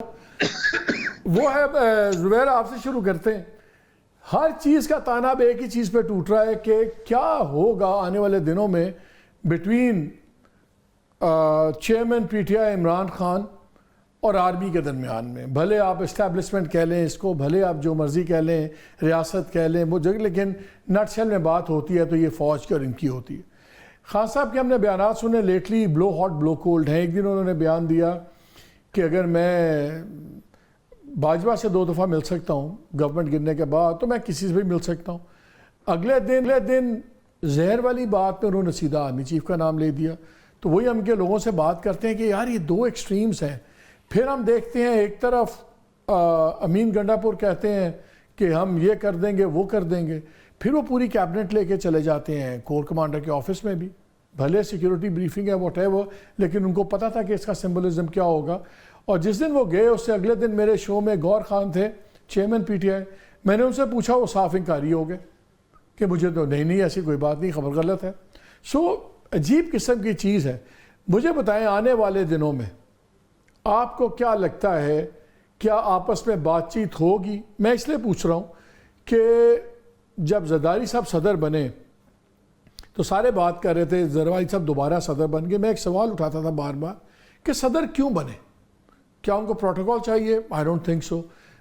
وہ ہے زبیر، آپ سے شروع کرتے ہیں. ہر چیز کا تاناب ایک ہی چیز پہ ٹوٹ رہا ہے کہ کیا ہوگا آنے والے دنوں میں between chairman P T I Imran Khan اور آرمی کے درمیان میں. بھلے آپ اسٹیبلشمنٹ کہہ لیں اس کو، بھلے آپ جو مرضی کہہ لیں، ریاست کہہ لیں، وہ جگہ، لیکن نٹ شیل میں بات ہوتی ہے تو یہ فوج کی اور ان کی ہوتی ہے. خان صاحب کے ہم نے بیانات سنے لیٹلی، بلو ہاٹ بلو کولڈ ہیں. ایک دن انہوں نے بیان دیا کہ اگر میں باجوہ سے 2 دفعہ مل سکتا ہوں گورنمنٹ گرنے کے بعد تو میں کسی سے بھی مل سکتا ہوں. اگلے دن زہر والی بات پہ انہوں نے سیدھا آرمی چیف کا نام لے دیا. تو وہی ہم کے لوگوں سے بات کرتے ہیں کہ یار یہ 2 ایکسٹریمز ہیں. پھر ہم دیکھتے ہیں ایک طرف امین گنڈا پور کہتے ہیں کہ ہم یہ کر دیں گے وہ کر دیں گے، پھر وہ پوری کیبنٹ لے کے چلے جاتے ہیں کور کمانڈر کے آفس میں بھی. بھلے سیکیورٹی بریفنگ ہے واٹ ایور، لیکن ان کو پتہ تھا کہ اس کا سمبلزم کیا ہوگا. اور جس دن وہ گئے اس سے اگلے دن میرے شو میں گور خان تھے، چیئرمین پی ٹی آئی. میں نے ان سے پوچھا وہ صاف انکاری ہو گئے کہ مجھے تو نہیں ایسی کوئی بات نہیں، خبر غلط ہے. سو عجیب قسم کی چیز ہے. مجھے بتائیں آنے والے دنوں میں آپ کو کیا لگتا ہے، کیا آپس میں بات چیت ہوگی؟ میں اس لیے پوچھ رہا ہوں کہ جب زرداری صاحب صدر بنے تو سارے بات کر رہے تھے زرداری صاحب دوبارہ صدر بن گئے. میں ایک سوال اٹھاتا تھا بار بار کہ صدر کیوں بنے؟ کیا ان کو پروٹوکول چاہیے؟ I don't think so.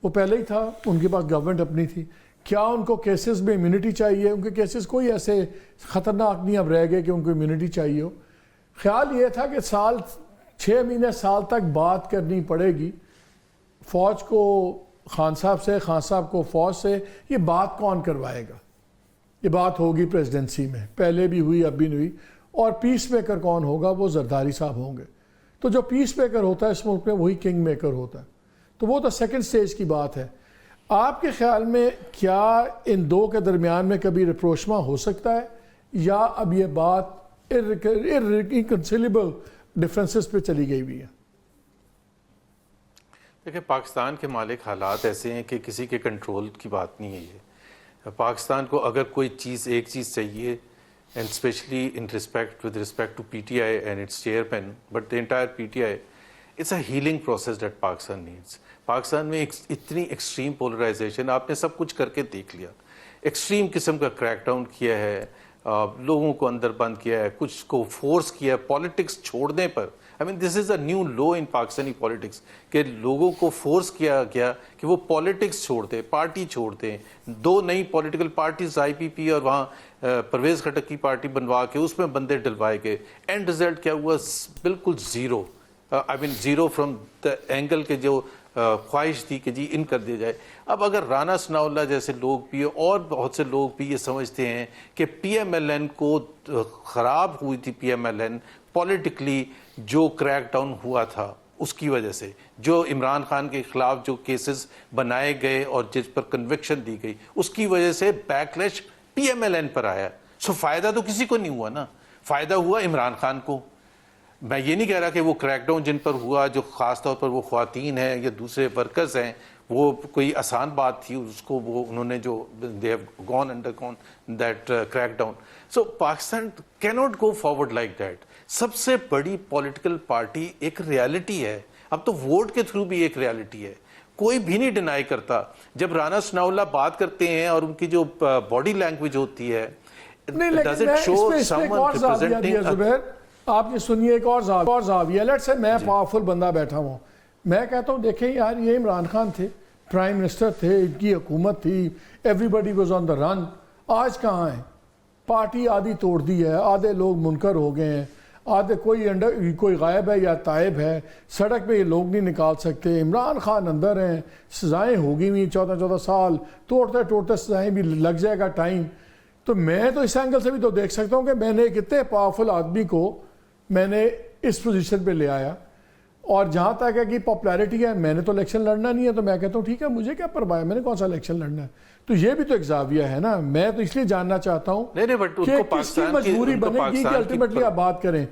وہ پہلے ہی تھا، ان کے پاس گورنمنٹ اپنی تھی. کیا ان کو کیسز میں امیونٹی چاہیے؟ ان کے کیسز کوئی ایسے خطرناک نہیں اب رہ گئے کہ ان کو امیونٹی چاہیے ہو. خیال یہ تھا کہ 6 مہینے سال تک بات کرنی پڑے گی فوج کو خان صاحب سے، خان صاحب کو فوج سے. یہ بات کون کروائے گا؟ یہ بات ہوگی پریزیڈنسی میں، پہلے بھی ہوئی اب بھی نہیں ہوئی. اور پیس میکر کون ہوگا؟ وہ زرداری صاحب ہوں گے. تو جو پیس میکر ہوتا ہے اس ملک میں وہی کنگ میکر ہوتا ہے. تو وہ تو سیکنڈ سٹیج کی بات ہے. آپ کے خیال میں کیا ان 2 کے درمیان میں کبھی رپروشما ہو سکتا ہے، یا اب یہ بات انکنسیلیبل ڈفرینسز پہ چلی گئی ہوئی ہے؟ دیکھیں، پاکستان کے مالک حالات ایسے ہیں کہ کسی کے کنٹرول کی بات نہیں ہے. یہ پاکستان کو اگر کوئی چیز، ایک چیز چاہیے، and especially with respect to PTI and its chairman, but the entire PTI, it's a healing process that Pakistan needs. Pakistan میں اتنی ایکسٹریم پولرائزیشن، آپ نے سب کچھ کر کے دیکھ لیا. ایکسٹریم قسم کا کریک ڈاؤن کیا ہے، لوگوں کو اندر بند کیا ہے، کچھ کو فورس کیا ہے پالیٹکس چھوڑنے پر. I mean, this is a new law in Pakistani politics کہ لوگوں کو فورس کیا گیا کہ وہ پالیٹکس چھوڑ دیں، پارٹی چھوڑ دیں. 2 نئی پولیٹیکل پارٹیز، آئی پی پی اور وہاں پرویز خٹک کی پارٹی بنوا کے اس میں بندے ڈلوائے گئے. اینڈ رزلٹ کیا ہوا؟ بالکل zero. I main zero from the angle کے جو خواہش تھی کہ جی ان کر دیا جائے. اب اگر رانا ثناء اللہ جیسے لوگ بھی اور بہت سے لوگ بھی یہ سمجھتے ہیں کہ پی ایم ایل این کو خراب ہوئی تھی، P M L N politically جو کریک ڈاؤن ہوا تھا اس کی وجہ سے، جو عمران خان کے خلاف جو کیسز بنائے گئے اور جس پر کنوکشن دی گئی، اس کی وجہ سے backlash P M L N پر آیا. سو فائدہ تو کسی کو نہیں ہوا نا، فائدہ ہوا عمران خان کو. میں یہ نہیں کہہ رہا کہ وہ کریک ڈاؤن جن پر ہوا، جو خاص طور پر وہ خواتین ہیں یا دوسرے ورکرز ہیں، وہ کوئی آسان بات تھی اس کو، وہ انہوں نے جو they have gone undergone that crack down. So Pakistan cannot go forward like that. سب سے بڑی پولیٹیکل پارٹی ایک ریالٹی ہے، اب تو ووٹ کے تھرو بھی ایک ریالٹی ہے، کوئی بھی نہیں ڈینائی کرتا. جب رانا ثناء اللہ بات کرتے ہیں اور ان کی جو باڈی لینگویج ہوتی ہے، does it show someone representing؟ آپ یہ سنیے ایک اور زاویہ. لیٹ سے میں پاورفل بندہ بیٹھا ہوں، میں کہتا ہوں دیکھیں یار یہ عمران خان تھے، پرائم منسٹر تھے، ان کی حکومت تھی، ایوری بڈی واز آن دا رن. آج کہاں ہے؟ پارٹی آدھی توڑ دی ہے، آدھے لوگ منکر ہو گئے ہیں، آدھے کوئی غائب ہے یا تائب ہے، سڑک پہ یہ لوگ نہیں نکال سکتے. عمران خان اندر ہیں، سزائیں ہو گئی ہوئی 14 سال، توڑتے سزائیں بھی لگ جائے گا ٹائم. تو میں تو اس اینگل سے بھی تو دیکھ سکتا ہوں کہ میں نے ایک اتنے پاورفل آدمی کو میں نے اس پوزیشن پہ لے آیا. اور جہاں تک ہے کہ پاپولیرٹی ہے، میں نے تو الیکشن لڑنا نہیں ہے، تو میں کہتا ہوں ٹھیک ہے مجھے کیا پرواہ ہے، میں نے کون سا الیکشن لڑنا ہے. تو یہ بھی تو ایک زاویہ ہے نا. میں تو اس لیے جاننا چاہتا ہوں کہ کس کی مجبوری بنے گی کہ الٹیمیٹلی آپ بات کریں.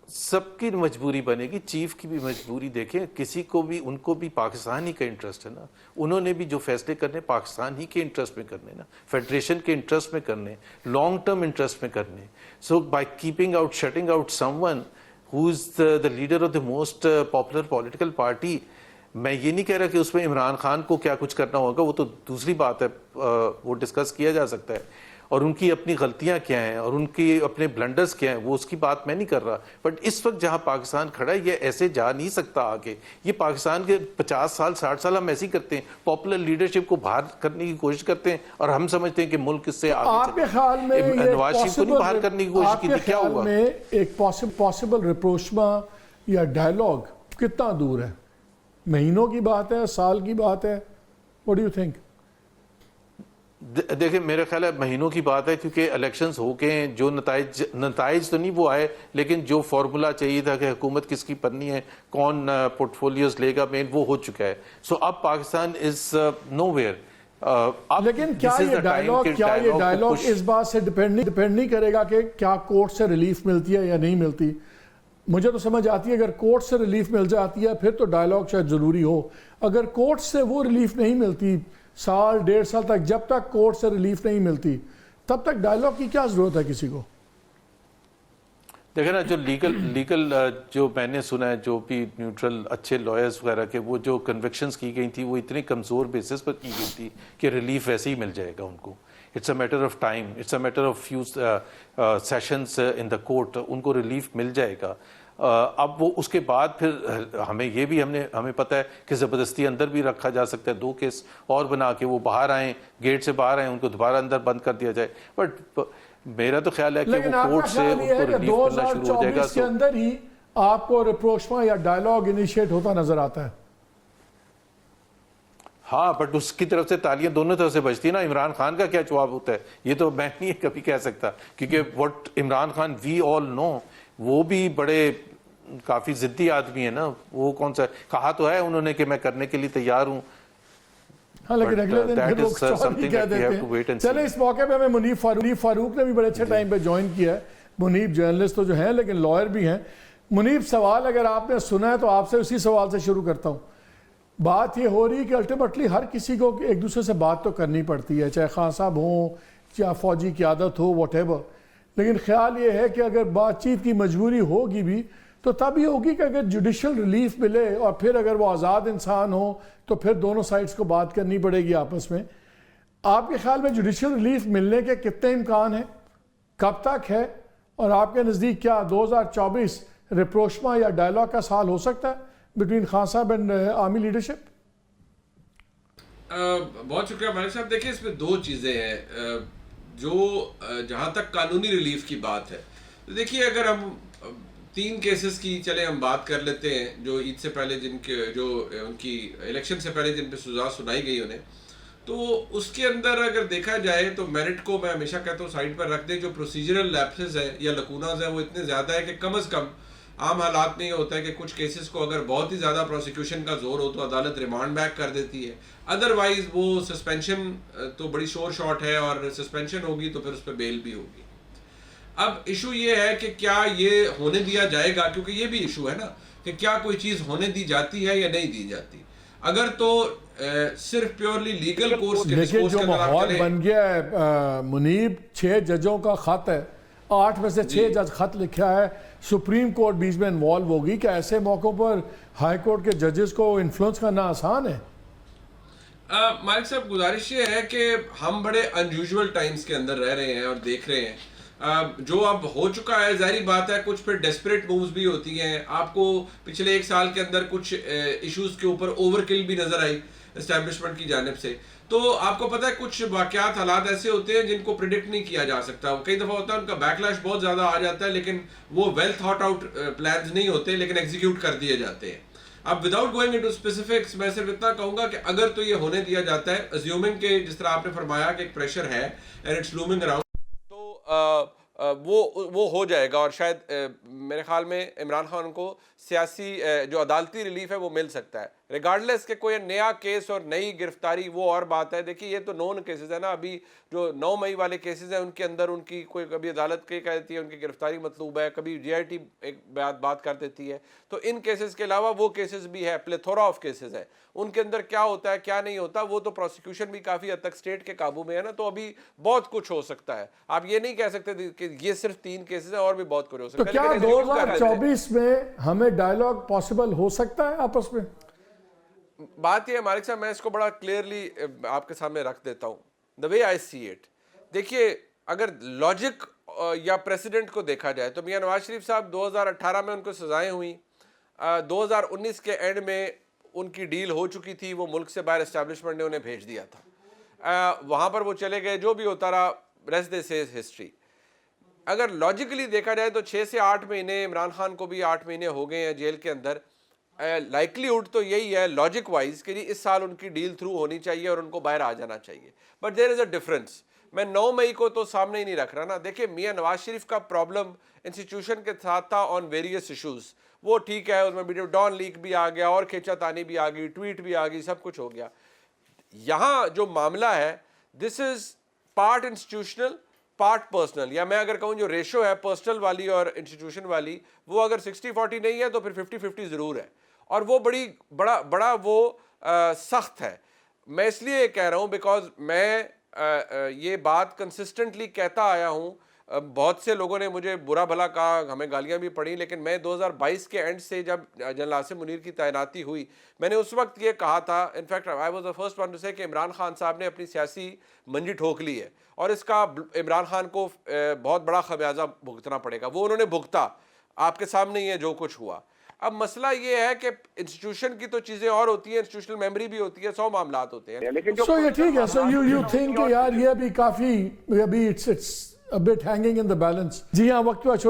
سب کی مجبوری بنے گی، چیف کی بھی مجبوری. دیکھیں کسی کو بھی، ان کو بھی پاکستان ہی کا انٹرسٹ ہے نا، انہوں نے بھی جو فیصلے کرنے پاکستان ہی کے انٹرسٹ میں کرنے نا، فیڈریشن کے انٹرسٹ میں کرنے، لانگ ٹرم انٹرسٹ میں کرنے. So by keeping out, shutting out some one who is the leader of the most popular political party. میں یہ نہیں کہہ رہا کہ اس میں عمران خان کو کیا کچھ کرنا ہوگا, وہ تو دوسری بات ہے, وہ ڈسکس کیا جا سکتا ہے, اور ان کی اپنی غلطیاں کیا ہیں اور ان کی اپنے بلنڈرز کیا ہیں, وہ اس کی بات میں نہیں کر رہا. بٹ اس وقت جہاں پاکستان کھڑا ہے یہ ایسے جا نہیں سکتا آگے. یہ پاکستان کے 50 سال 60 سال ہم ایسے ہی کرتے ہیں, پاپولر لیڈرشپ کو باہر کرنے کی کوشش کرتے ہیں, اور ہم سمجھتے ہیں کہ ملک اس سے آگے. آپ کے خیال میں نواز شریف کو نہیں باہر کرنے کی کوشش کی تھی, کیا ہوا؟ میں ایک پاسبل رپروشما یا ڈائلاگ کتنا دور ہے؟ مہینوں کی بات ہے, سال کی بات ہے؟ What do you think? دیکھیں میرا خیال ہے مہینوں کی بات ہے, کیونکہ الیکشنز ہو کے ہیں, جو نتائج تو نہیں وہ آئے, لیکن جو فارمولا چاہیے تھا کہ حکومت کس کی بننی ہے, کون پورٹ فولیوز لے گا مین, وہ ہو چکا ہے. سو اب پاکستان از نو ویئر. لیکن کیا یہ ڈائلاگ اس بات سے ڈیپینڈ نہیں کرے گا کہ کیا کورٹ سے ریلیف ملتی ہے یا نہیں ملتی؟ مجھے تو سمجھ آتی ہے اگر کورٹ سے ریلیف مل جاتی ہے پھر تو ڈائلاگ شاید ضروری ہو. اگر کورٹ سے وہ ریلیف نہیں ملتی سال 1.5 سال تک, جب تک کورٹ سے ریلیف نہیں ملتی تب تک ڈائلاگ کی کیا ضرورت ہے کسی کو؟ دیکھیں نا, جو لیگل جو میں نے سنا ہے, جو بھی نیوٹرل اچھے لائرز وغیرہ کے, وہ جو کنوکشنز کی گئی تھی وہ اتنی کمزور بیسس پر کی گئی تھی کہ ریلیف ویسے ہی مل جائے گا ان کو. It's a matter of time, it's a matter of few sessions in the court, ان کو ریلیف مل جائے گا. اب وہ اس کے بعد پھر ہمیں یہ بھی ہمیں پتہ ہے کہ زبردستی اندر بھی رکھا جا سکتا ہے, 2 کیس اور بنا کے وہ باہر آئیں, گیٹ سے باہر آئیں, ان کو دوبارہ اندر بند کر دیا جائے. بٹ میرا تو خیال ہے کہ وہ کورٹ سے ان کو ریلیف ملنا شروع ہو جائے گا. 2024 کے اندر ہی آپ کو رپروشما یا ڈائلاگ انیشیٹ ہوتا نظر آتا ہے؟ ہاں, بٹ اس کی طرف سے تالیاں دونوں طرف سے بجتی ہیں نا. عمران خان کا کیا جواب ہوتا ہے یہ تو میں نہیں کبھی کہہ سکتا, کیونکہ وٹ عمران خان وی آل نو, وہ بھی بڑے کافی ضدی آدمی ہے نا. وہ کون سا کہا تو ہے انہوں نے کہ میں کرنے کے لیے تیار ہوں, ہاں, لیکن اگلے دن پھر وہ کچھ اور بھی کہہ دیتے ہیں. چلیں اس موقع پہ ہمیں منیب فاروق نے بھی بڑے اچھے ٹائم پہ جوائن کیا ہے. منیب جرنلسٹ تو جو ہیں لیکن لائر بھی ہیں. منیب, سوال اگر آپ نے سنا ہے تو آپ سے اسی سوال سے شروع کرتا ہوں. بات یہ ہو رہی ہے کہ الٹیمیٹلی ہر کسی کو ایک دوسرے سے بات تو کرنی پڑتی ہے, چاہے خان صاحب ہوں یا فوجی قیادت ہو, واٹ ایور. لیکن خیال یہ ہے کہ اگر بات چیت کی مجبوری ہوگی بھی تو تب یہ ہوگی کہ اگر جوڈیشل ریلیف ملے اور پھر اگر وہ آزاد انسان ہو تو پھر دونوں سائڈز کو بات کرنی پڑے گی آپس میں. آپ کے خیال میں جوڈیشل ریلیف ملنے کے کتنے امکان ہیں, کب تک ہے, اور آپ کے نزدیک کیا 2024 رپروشما یا ڈائلاگ کا سال ہو سکتا ہے بٹوین خان صاحب اینڈ آرمی لیڈرشپ؟ بہت شکریہ مالک صاحب. دیکھیں اس میں 2 چیزیں ہیں. جو جہاں تک قانونی ریلیف کی بات ہے, تو دیکھیے اگر ہم 3 کیسز کی چلے ہم بات کر لیتے ہیں, جو عید سے پہلے جن کے جو ان کی الیکشن سے پہلے جن پہ سزا سنائی گئی انہیں, تو اس کے اندر اگر دیکھا جائے تو میرٹ کو میں ہمیشہ کہتا ہوں سائڈ پر رکھ دیں. جو پروسیجرل لیپسز ہیں یا لکوناز ہیں وہ اتنے زیادہ ہے کہ کم از کم عام حالات میں یہ ہوتا ہے کہ کچھ کیسز کو اگر بہت ہی زیادہ پروسیکیوشن کا زور ہو تو عدالت ریمانڈ بیک کر دیتی ہے. ادروائز وہ سسپینشن تو بڑی شور شاٹ ہے, اور سسپینشن ہوگی تو پھر اس پہ بیل بھی ہوگی. اب ایشو یہ ہے کہ کیا یہ ہونے دیا جائے گا, کیونکہ یہ بھی ایشو ہے نا کہ کیا کوئی چیز ہونے دی جاتی ہے یا نہیں دی جاتی. اگر تو صرف پیورلی لیگل کورس کے ڈسکورس جو ماحول بن گیا ہے منیب, 6 ججوں کا خط ہے, 8 میں سے 6 جج خط لکھا ہے, سپریم کورٹ بیچ میں انوالو ہوگی. کہ ایسے موقعوں پر ہائی کورٹ کے ججز کو انفلوئنس کرنا آسان ہے؟ مالک صاحب گزارش یہ ہے کہ ہم بڑے انیوژول ٹائمز کے اندر رہ رہے ہیں اور دیکھ رہے ہیں جو اب ہو چکا ہے. ظاہری بات ہے کچھ پھر ڈیسپریٹ مووز بھی ہوتی ہیں. آپ کو پچھلے 1 سال کے اندر کچھ ایشوز کے اوپر اوور کل بھی نظر آئی اسٹیبلشمنٹ کی جانب سے. تو آپ کو پتہ ہے کچھ واقعات حالات ایسے ہوتے ہیں جن کو پریڈکٹ نہیں کیا جا سکتا. کئی دفعہ ہوتا ہے ان کا بیک لیش بہت زیادہ آ جاتا ہے, لیکن وہ ویل تھاٹ آؤٹ پلانز نہیں ہوتے, لیکن ایگزیکیوٹ کر دیے جاتے ہیں. اب وداؤٹ گوئنگ انٹو اسپیسیفکس میں صرف اتنا کہوں گا کہ اگر تو یہ ہونے دیا جاتا ہے, اسیومنگ کہ جس طرح آپ نے فرمایا کہ ایک پریشر ہے اینڈ اٹس لومنگ اراؤنڈ, تو وہ ہو جائے گا. اور شاید میرے خیال میں عمران خان کو سیاسی جو عدالتی ریلیف ہے وہ مل سکتا ہے, ریگارڈلیس کہ کوئی نیا کیس اور نئی گرفتاری وہ اور بات ہے. دیکھیے یہ تو نون کیسز ہے نا, ابھی جو 9 مئی والے کیسز ہیں ان کے اندر ان کی کوئی کبھی عدالت کے کہہ دیتی ہے ان کی گرفتاری مطلوب ہے, کبھی جی آئی ٹی ایک بات کر دیتی ہے. تو ان کیسز کے علاوہ وہ کیسز بھی ہے, پلیتھورا آف کیسز ہے, ان کے اندر کیا ہوتا ہے کیا نہیں ہوتا وہ تو پروسیکیوشن بھی کافی حد تک اسٹیٹ کے قابو میں ہے نا. تو ابھی بہت کچھ ہو سکتا ہے. آپ یہ نہیں کہہ سکتے کہ یہ صرف 3 کیسز ہیں اور بھی بہت کچھ ہو تو سکتا ہے. کیا لیکن assume کر لیتے ہیں. 2024 میں ہمیں ڈائیلاگ پاسبل ہو سکتا ہے آپس میں؟ بات یہ ہے مالک صاحب، میں اس کو بڑا کلیئرلی آپ کے سامنے رکھ دیتا ہوں. دا وے آئی سی اٹ، دیکھیے اگر لاجک یا پریسیڈنٹ کو دیکھا جائے تو میاں نواز شریف صاحب 2018 میں ان کو سزائیں ہوئیں، 2019 کے اینڈ میں ان کی ڈیل ہو چکی تھی، وہ ملک سے باہر اسٹیبلشمنٹ نے انہیں بھیج دیا تھا، وہاں پر وہ چلے گئے، جو بھی ہوتا رہا ریسٹ دس از ہسٹری. اگر لاجیکلی دیکھا جائے تو 6 سے 8 مہینے، عمران خان کو بھی 8 مہینے ہو گئے ہیں جیل کے اندر. لائکلیہڈ تو یہی ہے لاجک وائز کہ اس سال ان کی ڈیل تھرو ہونی چاہیے اور ان کو باہر آ جانا چاہیے. But there is a difference. میں 9 مئی کو تو سامنے ہی نہیں رکھ رہا نا. دیکھیں میاں نواز شریف کا پرابلم انسٹیٹیوشن کے ساتھ تھا آن ویریس ایشوز. وہ ٹھیک ہے، اس میں ویڈیو ڈان لیک بھی آ گیا اور کھینچا تانی بھی آ گئی، ٹویٹ بھی آ گئی، سب کچھ ہو گیا. یہاں جو معاملہ ہے this is part institutional part personal, یا میں اگر کہوں جو ریشو ہے پرسنل والی اور انسٹیٹیوشن والی، وہ اگر 60-40 نہیں ہے تو پھر 50-50 ضرور ہے. اور وہ بڑا وہ سخت ہے. میں اس لیے کہہ رہا ہوں بیکاز میں یہ بات کنسسٹنٹلی کہتا آیا ہوں. بہت سے لوگوں نے مجھے برا بھلا کہا، ہمیں گالیاں بھی پڑیں، لیکن میں 2022 کے اینڈ سے جب جنرل عاصم منیر کی تعیناتی ہوئی، میں نے اس وقت یہ کہا تھا، in fact I was the first one to say, کہ عمران خان صاحب نے اپنی سیاسی منجی ٹھوک لی ہے اور اس کا عمران خان کو بہت بڑا خمیازہ بھگتنا پڑے گا. وہ انہوں نے بھگتا، آپ کے سامنے ہی ہے جو کچھ ہوا. اب مسئلہ یہ ہے کہ انسٹیٹیوشن کی تو چیزیں اور ہوتی ہیں، انسٹیٹیوشنل میموری بھی ہوتی ہے، 100 معاملات ہوتے ہیں. سو یہ ٹھیک ہے. سو یو تھنک کہ یار یہ بھی کافی ابھی it's a bit hanging in the balance. جی ہاں، وقت